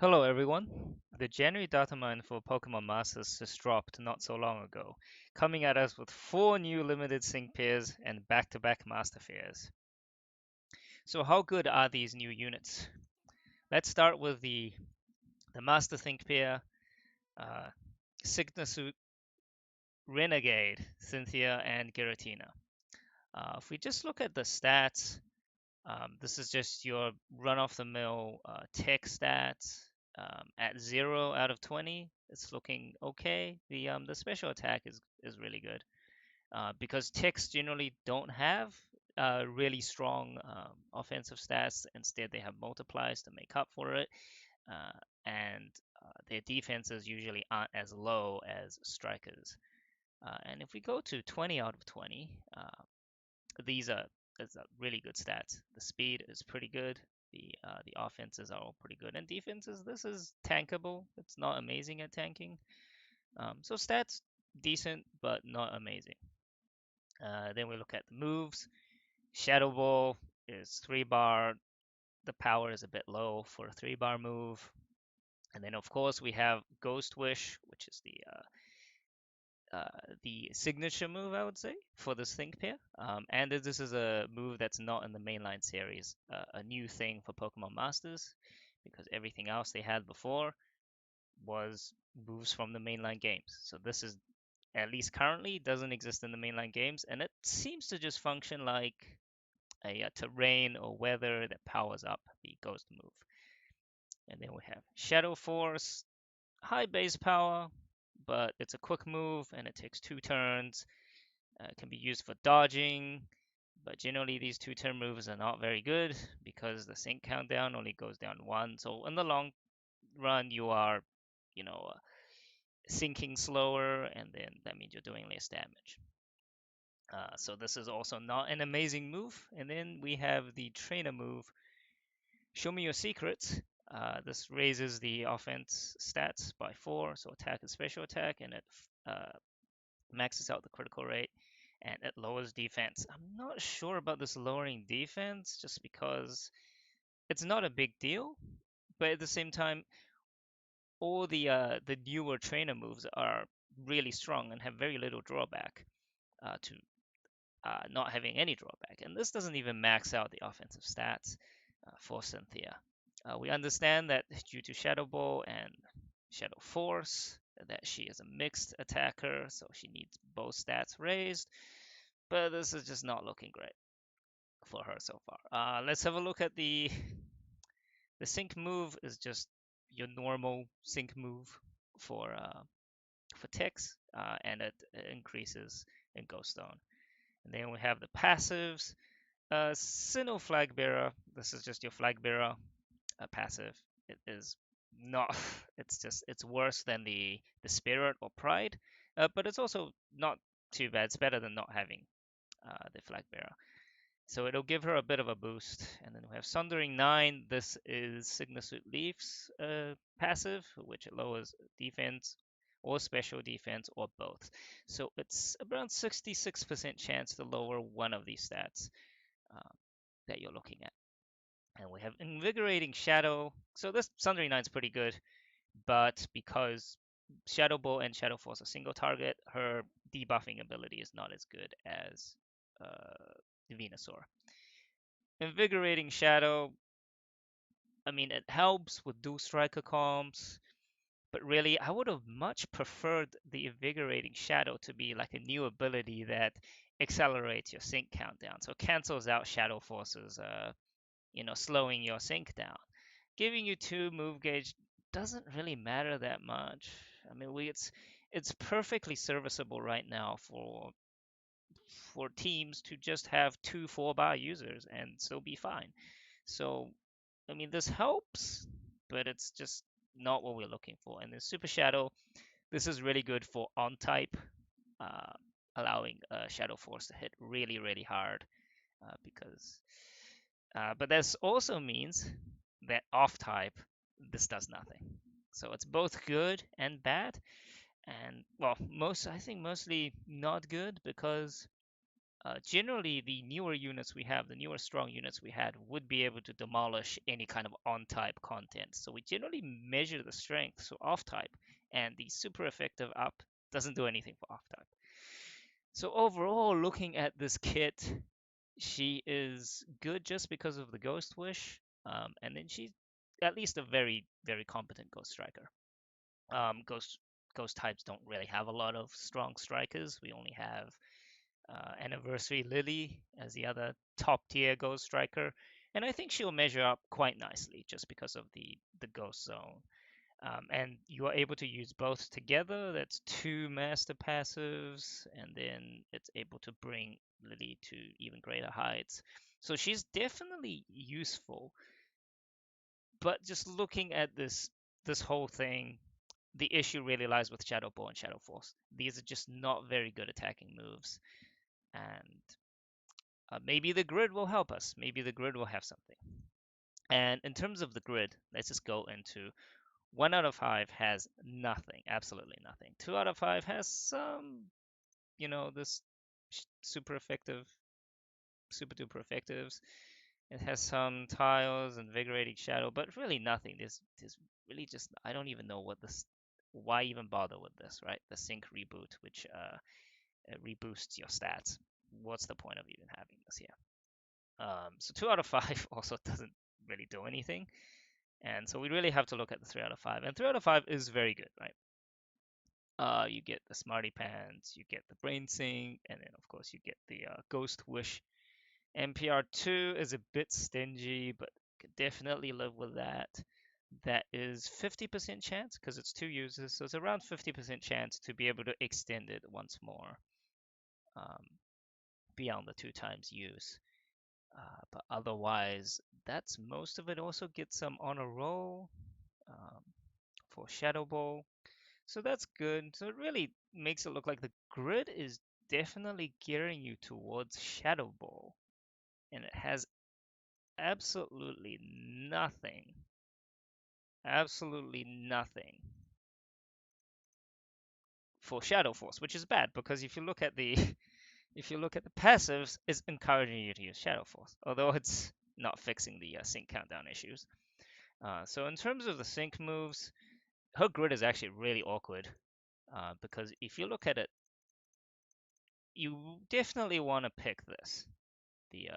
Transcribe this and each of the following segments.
Hello everyone. The January Datamine for Pokemon Masters just dropped not so long ago, coming at us with 4 new limited sync pairs and back-to-back Master Fairs. So how good are these new units? Let's start with the Master Sync pair, uh, Suit Renegade, Cynthia, and Giratina. If we just look at the stats, this is just your run-of-the-mill tech stats. At 0 out of 20, it's looking okay. The special attack is really good because techs generally don't have really strong offensive stats. Instead, they have multipliers to make up for it, and their defenses usually aren't as low as strikers. And if we go to 20 out of 20, these are that's a really good stats. The speed is pretty good. The offenses are all pretty good, and defenses, this is tankable. It's not amazing at tanking. So stats decent, but not amazing. Then we look at the moves. Shadow Ball is 3 bar. The power is a bit low for a 3 bar move. And then of course we have Ghost Wish, which is the signature move, I would say, for this Think pair. And this is a move that's not in the mainline series, a new thing for Pokemon Masters, because everything else they had before was moves from the mainline games. So this is, at least currently, doesn't exist in the mainline games, and it seems to just function like a terrain or weather that powers up the Ghost move. And then we have Shadow Force, high base power, but it's a quick move and it takes 2 turns. It can be used for dodging, but generally these 2 turn moves are not very good because the sync countdown only goes down 1. So in the long run, you are, you know, sinking slower, and then that means you're doing less damage. So this is also not an amazing move. And then we have the trainer move, Show Me Your Secrets. This raises the offense stats by 4, so attack and special attack, and it uh, maxes out the critical rate, and it lowers defense. I'm not sure about this lowering defense just because it's not a big deal, but at the same time, all the newer trainer moves are really strong and have very little drawback to not having any drawback. And this doesn't even max out the offensive stats for Cynthia. We understand that due to Shadow Ball and Shadow Force, that she is a mixed attacker, so she needs both stats raised. But this is just not looking great for her so far. Let's have a look at the sync move. Is just your normal sync move for ticks, and it increases in Ghost Stone. And then we have the passives. Sinnoh Flag Bearer. This is just your Flag Bearer passive. It is not. It's worse than the Spirit or Pride, but it's also not too bad. It's better than not having the Flag Bearer. So it'll give her a bit of a boost. And then we have Sundering 9. This is Signature Leaf's passive, which it lowers defense or special defense or both. So it's around 66% chance to lower one of these stats uh, that you're looking at. And we have Invigorating Shadow. So this Sundering 9 is pretty good, but because Shadow Ball and Shadow Force are single target, her debuffing ability is not as good as Venusaur. Invigorating Shadow, I mean, it helps with dual striker comps, but really, I would have much preferred the Invigorating Shadow to be like a new ability that accelerates your sync countdown. So it cancels out Shadow Force's, slowing your sync down. Giving you 2 move gauge doesn't really matter that much. I mean, it's perfectly serviceable right now for teams to just have 2 4-bar users and still be fine. So, I mean, this helps, but it's just not what we're looking for. And then Super Shadow, this is really good for on type, uh, allowing Shadow Force to hit really, really hard. But this also means that off type, this does nothing. So it's both good and bad. And well, I think mostly not good because generally the newer units we have, the newer strong units we had, would be able to demolish any kind of on-type content. So we generally measure the strength, so off-type, and the super effective up doesn't do anything for off-type. So overall, looking at this kit, she is good just because of the Ghost Wish, and then she's at least a very, very competent Ghost Striker. Ghost types don't really have a lot of strong strikers. We only have Anniversary Lily as the other top tier Ghost Striker, and I think she'll measure up quite nicely just because of the Ghost Zone. And you are able to use both together. That's two master passives, and then it's able to bring Lily to even greater heights. So she's definitely useful. But just looking at this whole thing, the issue really lies with Shadow Ball and Shadow Force. These are just not very good attacking moves, and maybe the grid will help us. Maybe the grid will have something. And in terms of the grid, let's just go into 1 out of 5 has nothing, absolutely nothing. 2 out of 5 has some, this super effective, super duper effectives. It has some tiles, invigorating shadow, but really nothing. There's really just I don't even know what this. Why even bother with this, right? The sync reboot, which reboosts your stats. What's the point of even having this here? So 2 out of 5 also doesn't really do anything, and so we really have to look at the 3 out of 5. And 3 out of 5 is very good, right? You get the Smarty Pants, you get the Brain Sync, and then of course you get the Ghost Wish. NPR2 is a bit stingy, but could definitely live with that. That is 50% chance because it's 2 users, so it's around 50% chance to be able to extend it once more um, beyond the 2 times use. But otherwise, that's most of it. Also get some on a roll um, for Shadow Ball. So that's good. So it really makes it look like the grid is definitely gearing you towards Shadow Ball. And it has absolutely nothing, absolutely nothing for Shadow Force, which is bad because if you look at the if you look at the passives, it's encouraging you to use Shadow Force, although it's not fixing the sync countdown issues. So in terms of the sync moves, her grid is actually really awkward because if you look at it, you definitely want to pick this. The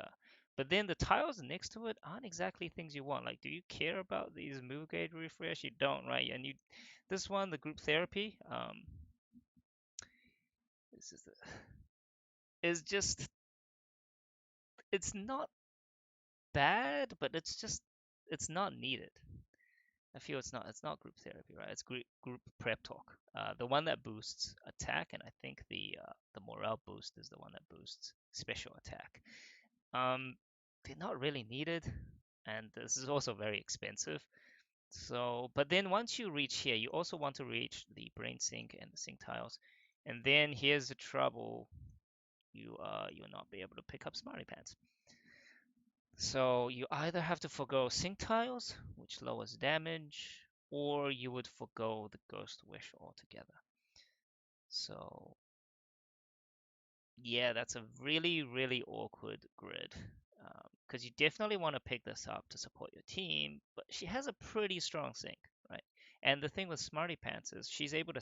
But then the tiles next to it aren't exactly things you want. Like, do you care about these move gauge refresh? You don't, right? And this one, the group therapy, this is just it's not bad, but it's not needed. I feel it's not group therapy, right? It's group prep talk. The one that boosts attack, and I think the morale boost is the one that boosts special attack. Um, they're not really needed, and this is also very expensive. So, but then once you reach here, you also want to reach the brain sync and the sync tiles, and then here's the trouble: you'll not be able to pick up Smarty Pants. So you either have to forgo sync tiles, which lowers damage, or you would forgo the Ghost Wish altogether. So yeah, that's a really, really awkward grid. Because you definitely want to pick this up to support your team, but she has a pretty strong sync, right? And the thing with Smarty Pants is she's able to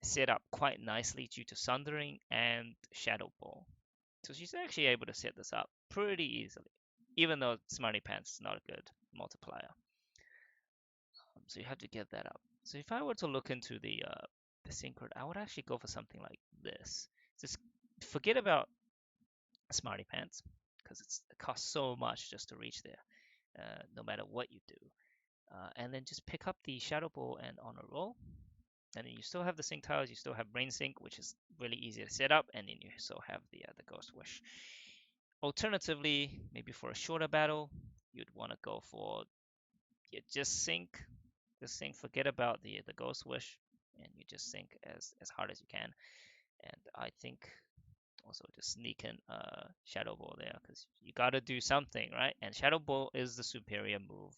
set up quite nicely due to Sundering and Shadow Ball. So she's actually able to set this up pretty easily, even though Smarty Pants is not a good multiplier. So you have to get that up. So if I were to look into the sync grid, I would actually go for something like this. Just forget about Smarty Pants because it costs so much just to reach there, no matter what you do. And then just pick up the Shadow Ball and Honor Roll. And then you still have the sync tiles, you still have Brain Sync, which is really easy to set up, and then you still have the Ghost Wish. Alternatively, maybe for a shorter battle, you'd want to go for just sync, forget about the Ghost Wish, and you just sync as hard as you can. And I think also just sneak in Shadow Ball there because you gotta do something, right? And Shadow Ball is the superior move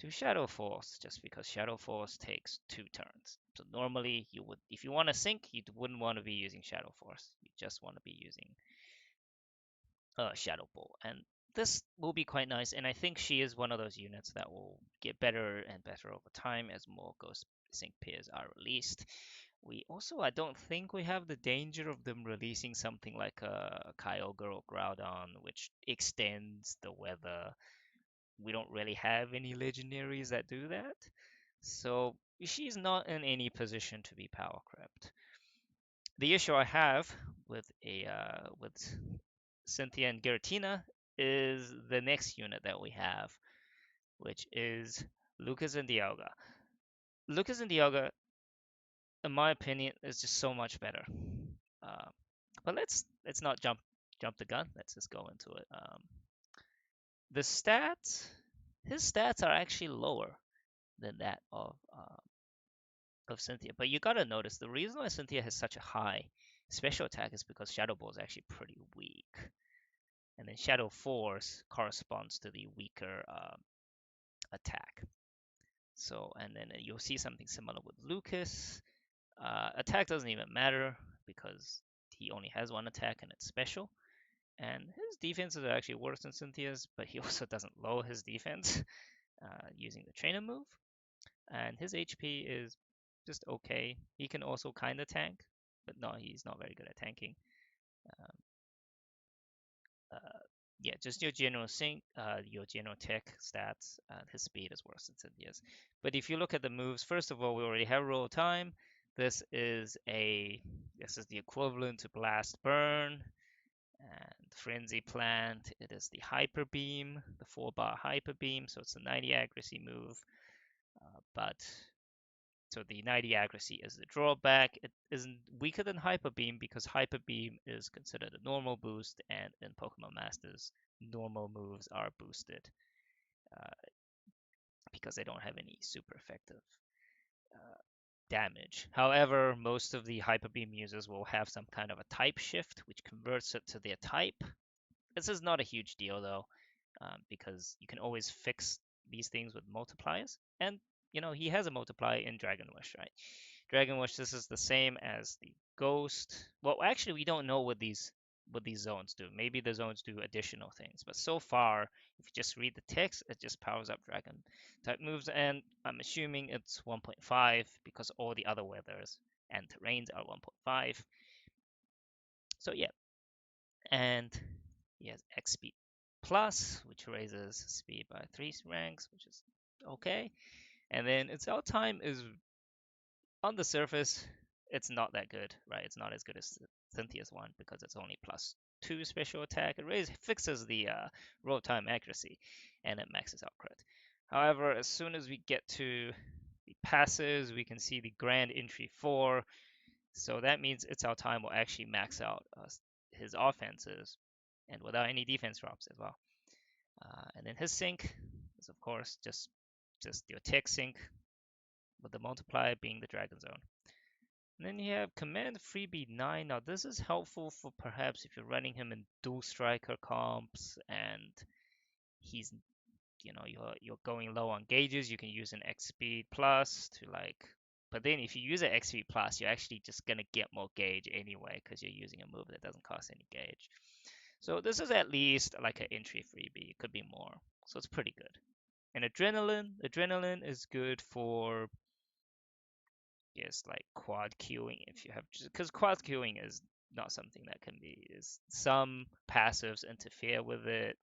to Shadow Force, just because Shadow Force takes 2 turns. So normally you would, if you want to sync, you wouldn't want to be using Shadow Force. You just want to be using Shadow Ball, and this will be quite nice. And I think she is one of those units that will get better and better over time as more Ghost Sync pairs are released. We also, I don't think we have the danger of them releasing something like a Kyogre or Groudon, which extends the weather. We don't really have any legendaries that do that. So she's not in any position to be power crept. The issue I have with Cynthia and Giratina is the next unit that we have, which is Lucas and Dialga. Lucas and Dialga, in my opinion, is just so much better. Uh, but let's not jump the gun. Let's just go into it. The stats, his stats are actually lower than that of Cynthia. But you gotta notice the reason why Cynthia has such a high special attack is because Shadow Ball is actually pretty weak, and then Shadow Force corresponds to the weaker attack. So, and then you'll see something similar with Lucas. Attack doesn't even matter because he only has one attack and it's special. And his defense is actually worse than Cynthia's, but he also doesn't lower his defense using the trainer move. And his HP is just okay. He can also kind of tank, but no, he's not very good at tanking. Um, uh, yeah, just your general sync, your general tech stats, his speed is worse than Cynthia's. But if you look at the moves, first of all, we already have roll time. This is the equivalent to blast burn and frenzy plant. It is the hyper beam, the 4-bar hyper beam, so it's a 90 accuracy move. But so the 90 accuracy is the drawback. It isn't weaker than Hyper Beam because Hyper Beam is considered a normal boost, and in Pokemon Masters, normal moves are boosted uh, because they don't have any super effective uh, damage. However, most of the Hyper Beam users will have some kind of a type shift, which converts it to their type. This is not a huge deal though, because you can always fix these things with multipliers. And he has a multiplier in Dragon Wish, right? Dragon Wish, this is the same as the Ghost. Well, actually, we don't know what these zones do. Maybe the zones do additional things, but so far, if you just read the text, it just powers up Dragon type moves, and I'm assuming it's 1.5 because all the other weathers and terrains are 1.5. So yeah, and he has X speed plus, which raises speed by 3 ranks, which is okay. And then its out time is on the surface, it's not that good, right? It's not as good as Cynthia's one because it's only +2 special attack. It fixes the roll time accuracy and it maxes out crit. However, as soon as we get to the passes, we can see the grand entry 4. So that means its out time will actually max out his offenses and without any defense drops as well. And then his sync is of course just your tech sync with the multiplier being the Dragon Zone. And then you have Command Freebie 9. Now this is helpful for perhaps if you're running him in dual striker comps and he's you're going low on gauges, you can use an X speed plus to but then if you use an X speed plus, you're actually just gonna get more gauge anyway because you're using a move that doesn't cost any gauge. So this is at least like an entry freebie. It could be more. So it's pretty good. And adrenaline is good for like quad queuing if you have, because quad queuing is not something that can be, is some passives interfere with it,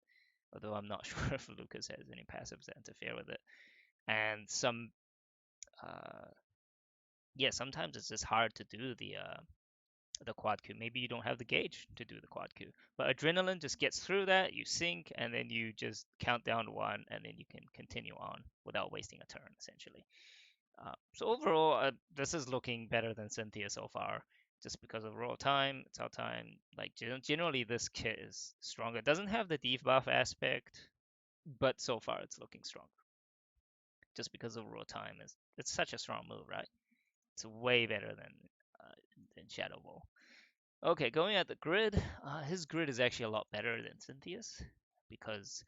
although I'm not sure if Lucas has any passives that interfere with it. And uh, sometimes it's just hard to do the quad queue. Maybe you don't have the gauge to do the quad queue. But adrenaline just gets through that, you sync, and then you just count down to 1, and then you can continue on without wasting a turn, essentially. So overall, this is looking better than Cynthia so far, just because of roll time, its out time. Like generally, this kit is stronger. It doesn't have the debuff aspect, but so far it's looking stronger, just because of roll time. It's such a strong move, right? It's way better uh, than Shadow Ball. Okay, going at the grid, his grid is actually a lot better than Cynthia's because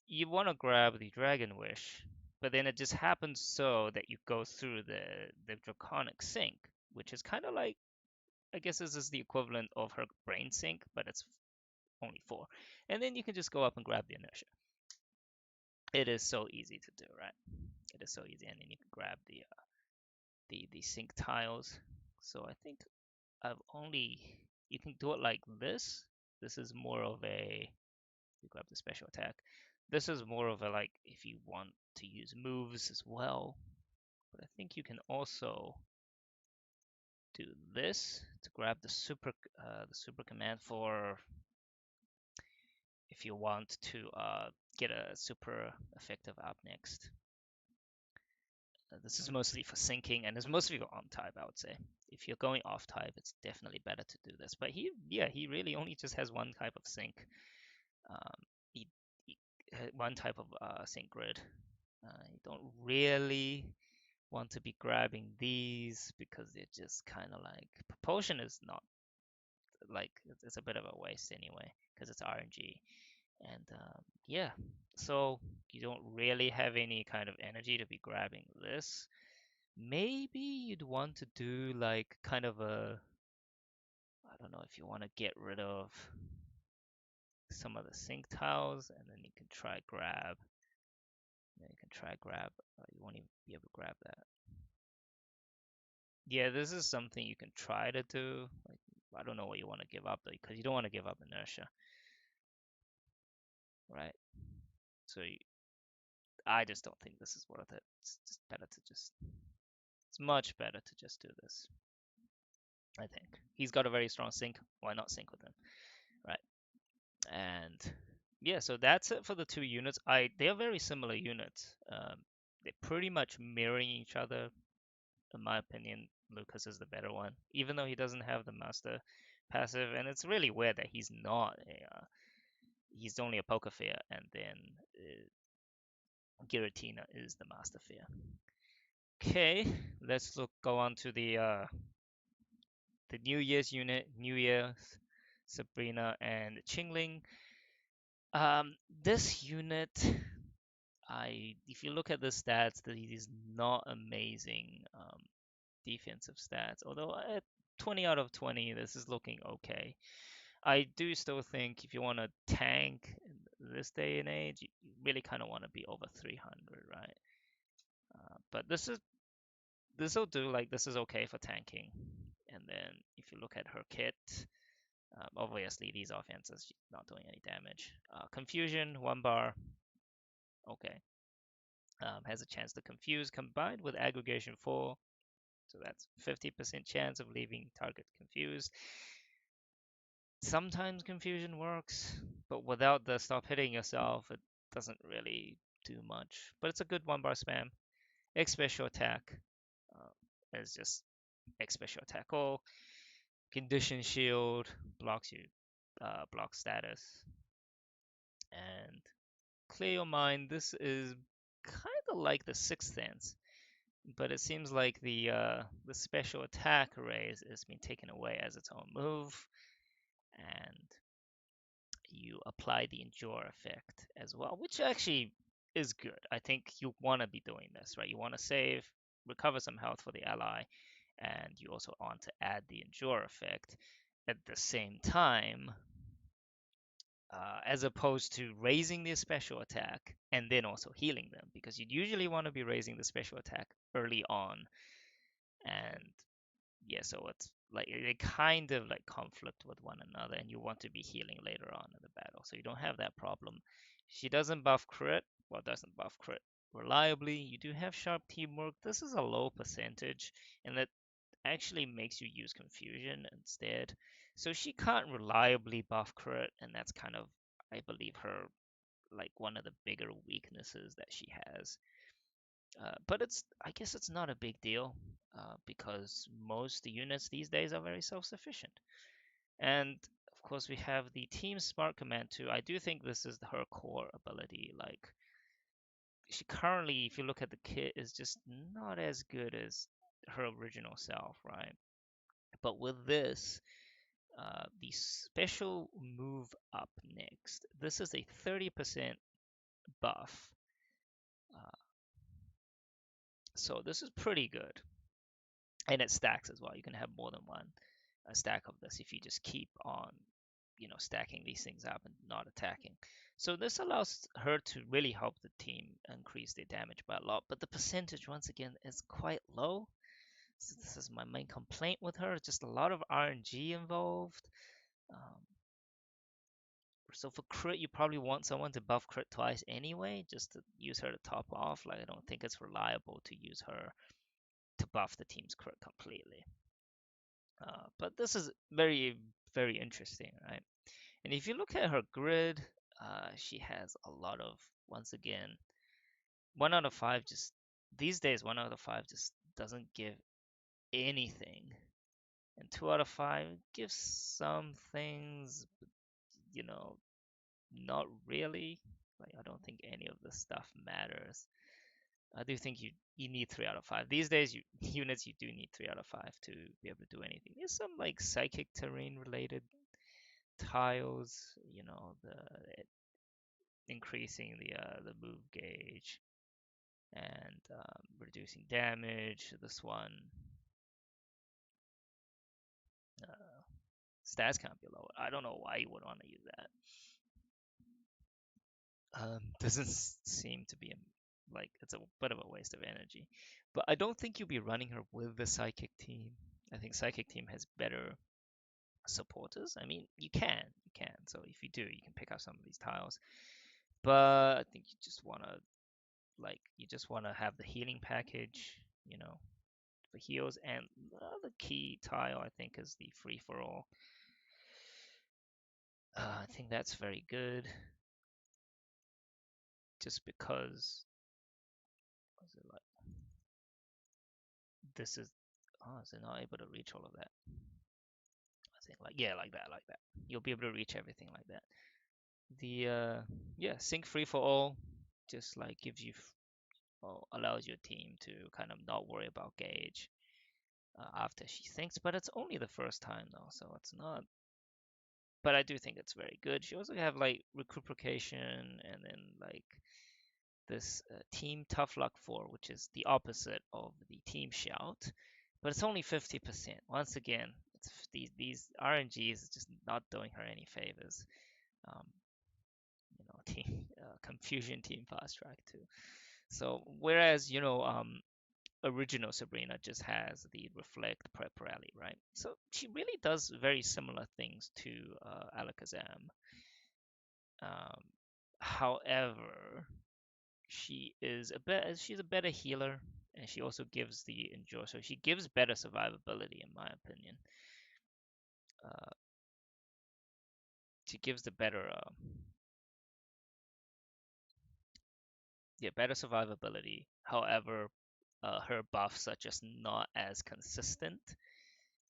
you want to grab the Dragon Wish, But then it just happens so that you go through the draconic sync, which is kind of like, I guess this is the equivalent of her brain sync, but it's only 4. And then you can just go up and grab the inertia. It is so easy to do, right? It is so easy, and then you can grab the sync tiles. So I think I've only you can do it like this. This is more of a you grab the special attack. This is more of a like if you want to use moves as well. But I think you can also do this to grab the super command for if you want to get a super effective up next. This is mostly for syncing and it's mostly for on type, I would say. If you're going off type, it's definitely better to do this. But he really only just has one type of sync. Um, he one type of sync grid. You don't really want to be grabbing these because they're just kind of like propulsion is not like it's a bit of a waste anyway because it's RNG. And yeah, so you don't really have any kind of energy to be grabbing this. Maybe you'd want to do like kind of a, I don't know if you want to get rid of some of the sync tiles and then you can try grab, you won't even be able to grab that. Yeah, this is something you can try to do. Like, I don't know what you want to give up though, because you don't want to give up inertia, right? So I just don't think this is worth it. It's just better to just, it's much better to just do this. I think he's got a very strong sync. Why not sync with him, right? And yeah, so that's it for the two units. They are very similar units. They're pretty much mirroring each other. In my opinion, Lucas is the better one, even though he doesn't have the master passive. And it's really weird that he's not he's only a poker fair, and then Giratina is the master fair. Okay, let's go on to the New Year's unit, New Year's, Sabrina and Qingling. This unit, if you look at the stats, that it is not amazing defensive stats. Although at 20 out of 20, this is looking okay. I do still think if you want to tank in this day and age, you really kind of want to be over 300, right? But this will do. Like this is okay for tanking. And then if you look at her kit, obviously these offenses she's not doing any damage. Confusion 1 bar, okay. Has a chance to confuse combined with aggregation 4. So that's 50% chance of leaving target confused. Sometimes confusion works, but without the stop hitting yourself, it doesn't really do much. But it's a good 1 bar spam. X special attack is just X special attack all. Condition shield blocks you, block status. And clear your mind. This is kind of like the Sixth Sense, but it seems like the special attack raise is being taken away as its own move, and you apply the endure effect as well, which actually is good. I think you want to be doing this, right? You want to save, recover some health for the ally, and you also want to add the endure effect at the same time, as opposed to raising the special attack and then also healing them, because you'd usually want to be raising the special attack early on, and yeah, so it's like they kind of like conflict with one another, and you want to be healing later on in the battle, so you don't have that problem. She doesn't buff crit, well, doesn't buff crit reliably. You do have sharp teamwork. This is a low percentage, and that actually makes you use confusion instead. So she can't reliably buff crit, and that's kind of, I believe, her like one of the bigger weaknesses that she has. But I guess it's not a big deal because most units these days are very self-sufficient. And of course, we have the Team Smart command too. I do think this is her core ability. Like she currently, if you look at the kit, is just not as good as her original self, right? But with this, the special move up next. This is a 30% buff. Uh, So this is pretty good. And it stacks as well. You can have more than one a stack of this if you just keep on, stacking these things up and not attacking. So this allows her to really help the team increase their damage by a lot. But the percentage, once again, is quite low. So this is my main complaint with her. Just a lot of RNG involved. Um, so for crit, you probably want someone to buff crit twice anyway, just to use her to top off. Like I don't think it's reliable to use her to buff the team's crit completely. But this is very, very interesting, right? And if you look at her grid, she has a lot of, once again, 1 out of 5 just, these days, 1 out of 5 just doesn't give anything. And 2 out of 5 gives some things, you know, not really. Like, I don't think any of this stuff matters. I do think you need 3 out of 5. These days, units you do need 3 out of 5 to be able to do anything. There's some like psychic terrain related tiles, the increasing the move gauge and reducing damage. This one uh, stats can't be lower. I don't know why you would want to use that. Doesn't seem to be like it's a bit of a waste of energy. But I don't think you'll be running her with the psychic team. I think psychic team has better supporters. I mean, you can. So if you do, you can pick up some of these tiles. But I think you just want to have the healing package, for heals. And the other key tile I think is the free for all. I think that's very good, just because is it like this is is it not able to reach all of that? I think like yeah, like that. You'll be able to reach everything like that. The yeah, sync free for all just like gives you or allows your team to kind of not worry about gauge after she thinks, but it's only the first time though, so it's not. But I do think it's very good. She also have like recuperation and then like this team tough luck 4, which is the opposite of the team shout, but it's only 50%. Once again, it's these RNGs is just not doing her any favors. Um, team confusion team fast track too. So whereas original Sabrina just has the reflect prep rally, right? So she really does very similar things to Alakazam. Um, However, she's a better healer, and she also gives the endure. So she gives better survivability, in my opinion. Uh, she gives the better survivability. However, her buffs are just not as consistent.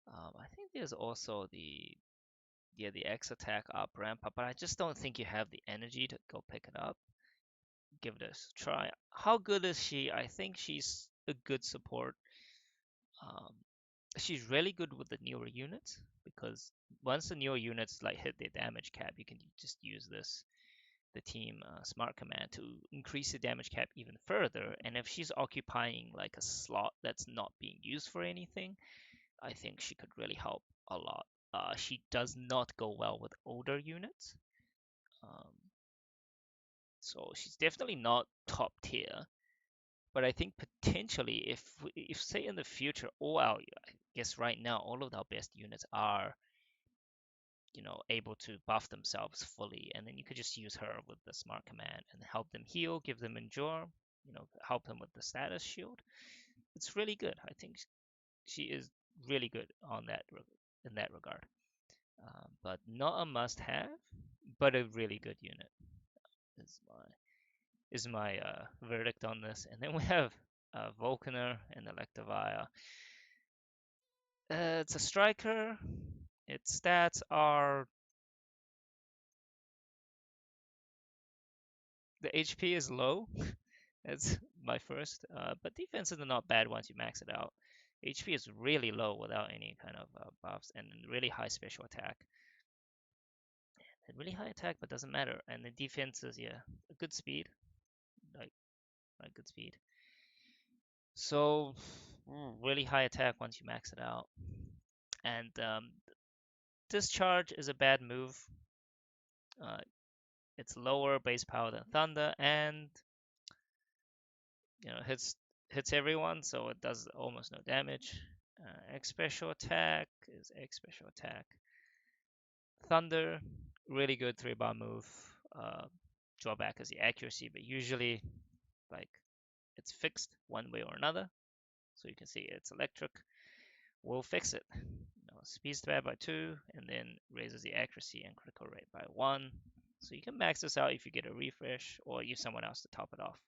I think there's also the X attack up ramp up, but I just don't think you have the energy to go pick it up. Give this a try. How good is she? I think she's a good support. Um, she's really good with the newer units because once the newer units like hit their damage cap, you can just use the team smart command to increase the damage cap even further. And if she's occupying like a slot that's not being used for anything, I think she could really help a lot. She does not go well with older units, um, so she's definitely not top tier. But I think potentially, if say in the future, I guess right now, all of our best units are, able to buff themselves fully, and then you could just use her with the smart command and help them heal, give them endure, help them with the status shield. It's really good. I think she is really good in that regard. But not a must-have, but a really good unit is my verdict on this. And then we have Volcaner and Electivire. It's a striker. Its stats are the HP is low. That's my first, but defense is not bad once you max it out. HP is really low without any kind of buffs, and really high special attack. And really high attack, but doesn't matter. And the defense is a good speed, like good speed. So really high attack once you max it out, and discharge is a bad move. Uh, it's lower base power than thunder, and hits everyone, so it does almost no damage. X special attack is X special attack. Thunder, really good 3-bar move. Uh, Drawback is the accuracy, but usually like it's fixed one way or another. So you can see it's electric. We'll fix it. Speed spread by 2, and then raises the accuracy and critical rate by 1. So you can max this out if you get a refresh or use someone else to top it off.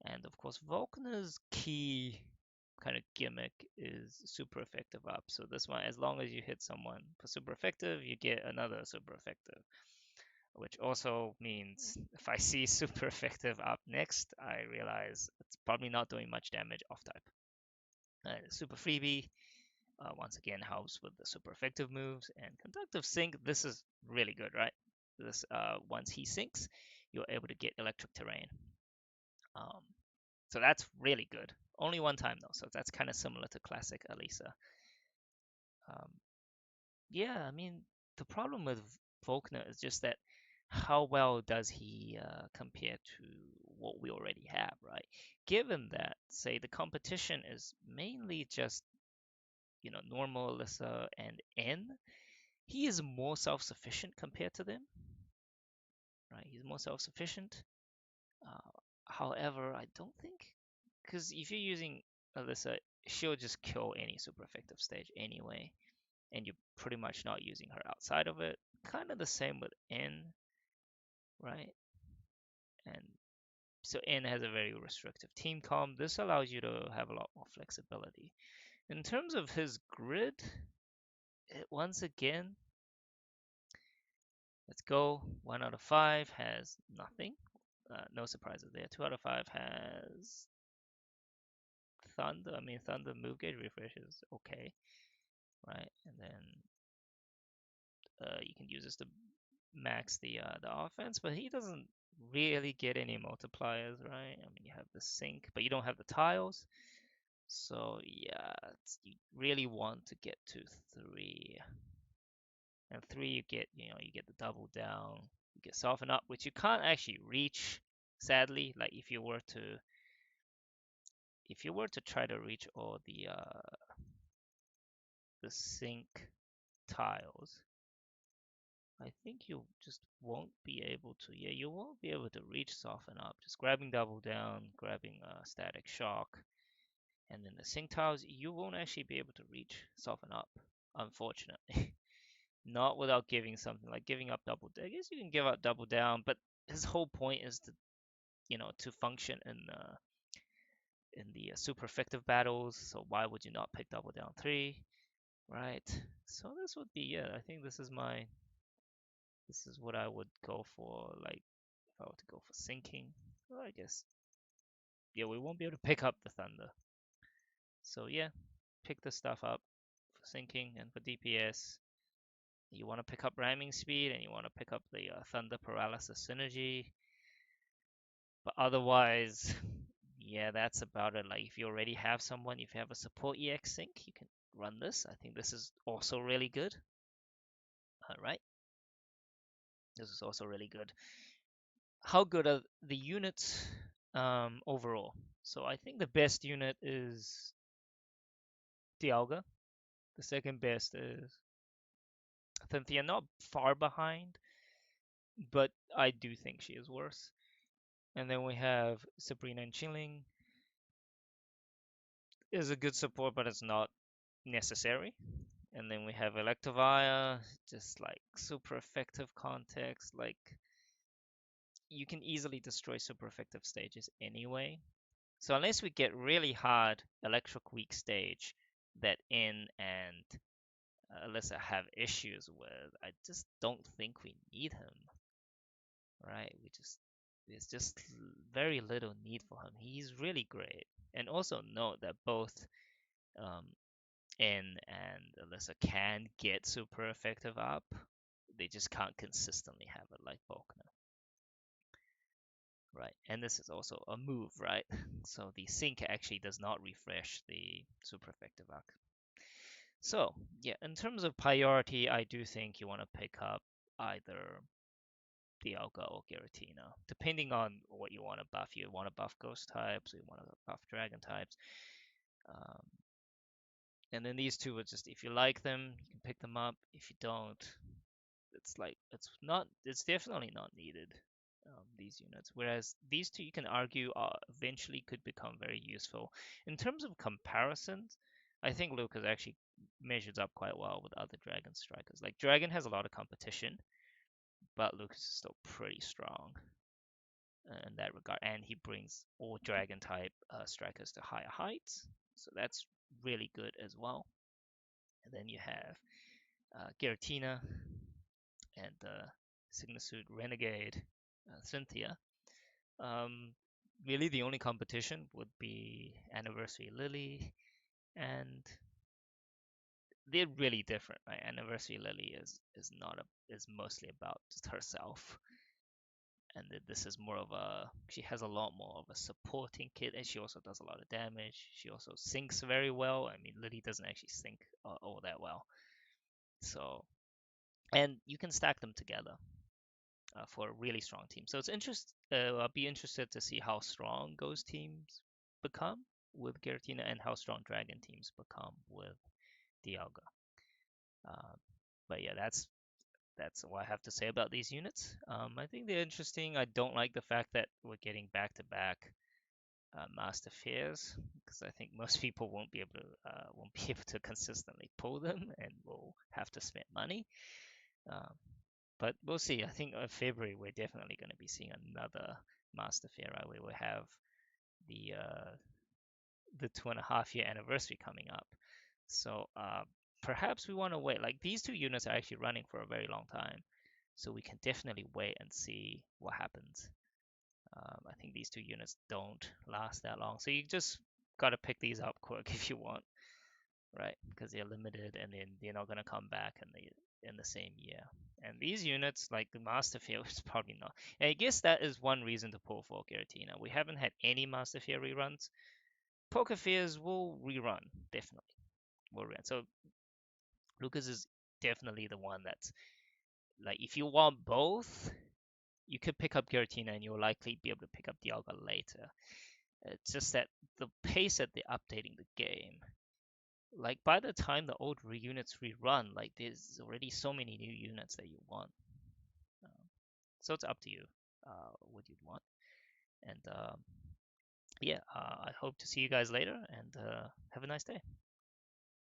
And of course, Volkner's key kind of gimmick is super effective up. So this one, as long as you hit someone for super effective, you get another super effective, which also means if I see super effective up next, I realize it's probably not doing much damage off type. Super freebie, once again, helps with the super effective moves. And conductive sync, this is really good, right? This Once he sinks, you're able to get electric terrain. Um, so that's really good. Only one time though, so that's kind of similar to classic Elisa. Um, yeah, I mean, the problem with Volkner is just that how well does he compare to what we already have, right? Given that, say, the competition is mainly just, normal Alyssa and N, he is more self-sufficient compared to them, right? He's more self-sufficient. Uh, However, I don't think, because if you're using Alyssa, she'll just kill any super effective stage anyway, and you're pretty much not using her outside of it. Kind of the same with N, right? And so N has a very restrictive team comp. This allows you to have a lot more flexibility. In terms of his grid, once again, let's go. 1 out of 5 has nothing. No surprises there. 2 out of 5 has Thunder. I mean, Thunder move gauge refresh is okay, right? And then you can use this to max the offense, but he doesn't really get any multipliers, right? I mean, you have the sync, but you don't have the tiles. So yeah, you really want to get to 3. And 3 you get the double down, you get soften up, which you can't actually reach, sadly. Like if you were to try to reach all the sync tiles, I think you just won't be able to. Yeah, you won't be able to reach soften up. Just grabbing double down, grabbing static shock, and then the sync tiles, you won't actually be able to reach soften up, unfortunately. Not without giving something like giving up double. I guess you can give up double down, but his whole point is to function in the super effective battles. So why would you not pick double down 3, right? So this would be, yeah. I think this is what I would go for. Like if I were to go for sinking, well, I guess yeah, we won't be able to pick up the thunder. So yeah, pick the stuff up for sinking and for DPS. You want to pick up ramming speed and you want to pick up the thunder paralysis synergy. But otherwise, yeah, that's about it. Like if you already have someone, if you have a support EX sync, you can run this. I think this is also really good. All right, this is also really good. How good are the units overall? So I think the best unit is Dialga. The second best is Cynthia, not far behind, but I do think she is worse. And then we have Sabrina and Chilling is a good support, but it's not necessary. And then we have Electivire, just like super effective context. Like you can easily destroy super effective stages anyway. So unless we get really hard electric weak stage that in and Alyssa have issues with, I just don't think we need him. Right? There's just very little need for him. He's really great. And also note that both um, in and Alyssa can get super effective up. They just can't consistently have it like Volkner. right? And this is also a move, right? So the sync actually does not refresh the super effective arc. So yeah, in terms of priority, I do think you want to pick up either Dialga or Giratina, depending on what you want to buff. You want to buff ghost types, or you want to buff dragon types. Um, and then these two are just, if you like them, you can pick them up. If you don't, it's definitely not needed. These units, whereas these two, you can argue, eventually could become very useful in terms of comparisons. I think Lucas actually measures up quite well with other Dragon strikers. Like Dragon has a lot of competition, but Lucas is still pretty strong in that regard, and he brings all Dragon type strikers to higher heights, so that's really good as well. And then you have Giratina and Signasuit Renegade Cynthia. Um, Really, the only competition would be Anniversary Lily, and they're really different, right? Anniversary Lily is not a is mostly about just herself, and this is more of a, she has a lot more of a supporting kit, and she also does a lot of damage. She also sinks very well. I mean, Lily doesn't actually sink all that well, so, and you can stack them together for a really strong team. So it's I'll be interested to see how strong Ghost teams become with Giratina and how strong Dragon teams become with Dialga. Uh, but yeah, that's what I have to say about these units. I think they're interesting. I don't like the fact that we're getting back-to-back Master Fairs, because I think most people won't be able to consistently pull them and will have to spend money. Um, but we'll see. I think in February we're definitely going to be seeing another Master Fair, right? We will have the uh, the 2.5 year anniversary coming up. So perhaps we want to wait. Like these two units are actually running for a very long time, so we can definitely wait and see what happens. I think these two units don't last that long, so you just gotta pick these up quick if you want, right? Because they're limited and then they're not gonna come back in the same year. And these units, like the Master Fair, is probably not. And I guess that is one reason to pull for Giratina. We haven't had any Master Fair reruns. Poker Fairs will rerun, definitely. Will rerun. So Lucas is definitely the one that's like, if you want both, you could pick up Giratina and you'll likely be able to pick up Dialga later. It's just that the pace that they're updating the game, like by the time the old units rerun, like there's already so many new units that you want. Um, so it's up to you what you'd want. And yeah, I hope to see you guys later and have a nice day.